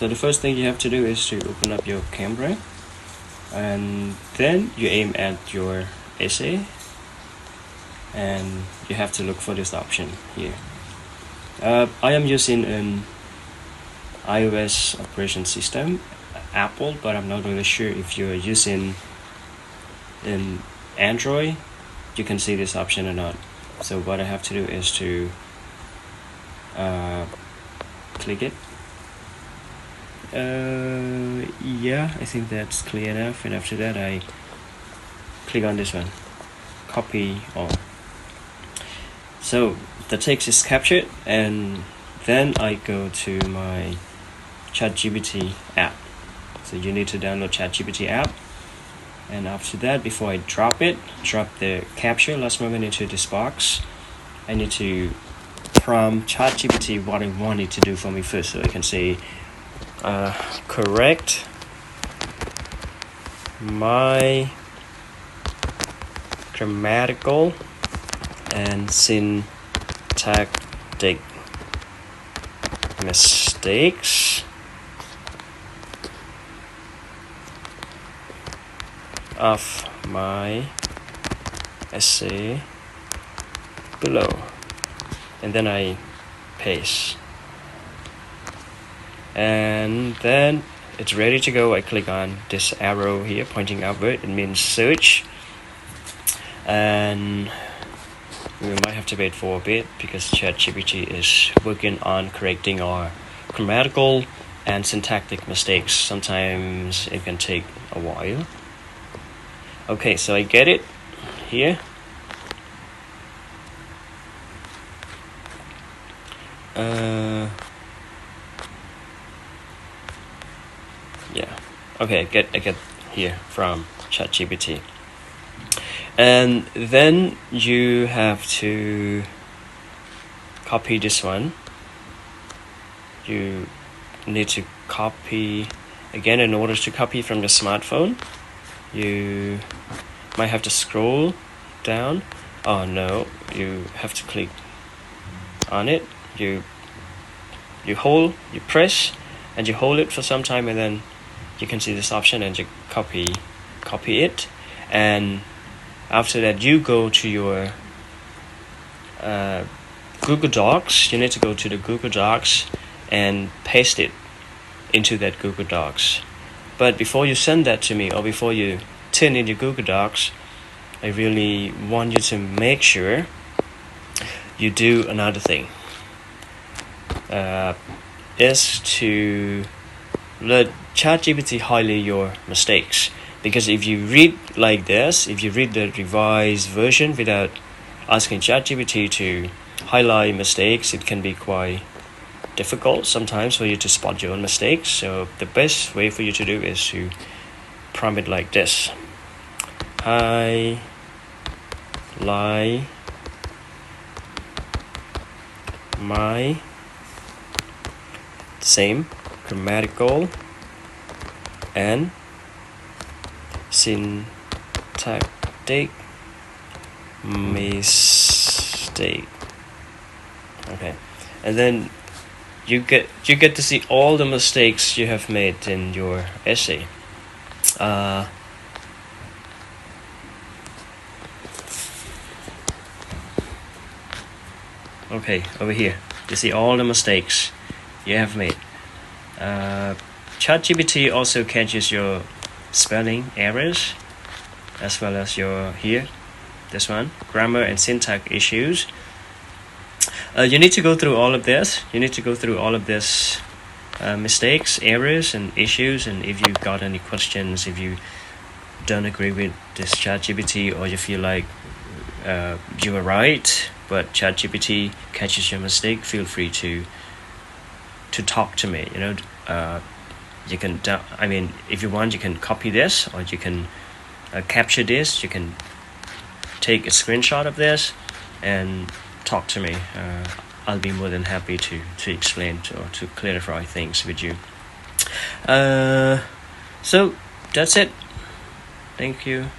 So the first thing you have to do is to open up your camera, and then you aim at your essay, and you have to look for this option here. I am using an iOS operation system, Apple, but I'm not really sure if you're using an Android, you can see this option or not. So what I have to do is to click it. Yeah, I think that's clear enough, and after that I click on this one, copy all. So the text is captured, and then I go to my ChatGPT app. So you need to download ChatGPT app, and after that, before I drop the capture last moment into this box, I need to prompt ChatGPT what I want it to do for me first. So I can say correct my grammatical and syntactic mistakes of my essay below, and then I paste, and then it's ready to go. I click on this arrow here pointing upward, it means search, and we might have to wait for a bit because ChatGPT is working on correcting our grammatical and syntactic mistakes. Sometimes it can take a while. Okay, so I get it here. Yeah. Okay, I get here from ChatGPT. And then you have to copy this one. You need to copy again. In order to copy from your smartphone, you might have to scroll down. Oh no, you have to click on it. You press and you hold it for some time, and then you can see this option, and you copy it, and after that you go to your Google Docs. You need to go to the Google Docs and paste it into that Google Docs. But before you send that to me, or before you turn in your Google Docs, I really want you to make sure you do another thing. Is to let ChatGPT highlight your mistakes. Because if you read like this, if you read the revised version without asking ChatGPT to highlight mistakes, it can be quite difficult sometimes for you to spot your own mistakes. So the best way for you to do is to prompt it like this: highlight my same grammatical and syntactic mistake. Okay, and then you get to see all the mistakes you have made in your essay. Okay, over here you see all the mistakes you have made. ChatGPT also catches your spelling errors, as well as your this one, grammar and syntax issues. You need to go through all of this. You need to go through all of this mistakes, errors, and issues. And if you got any questions, if you don't agree with this ChatGPT, or you feel like you are right, but ChatGPT catches your mistake, feel free to talk to me. You can if you want, you can copy this, or you can capture this. You can take a screenshot of this and talk to me. I'll be more than happy to explain or to clarify things with you. So that's it. Thank you.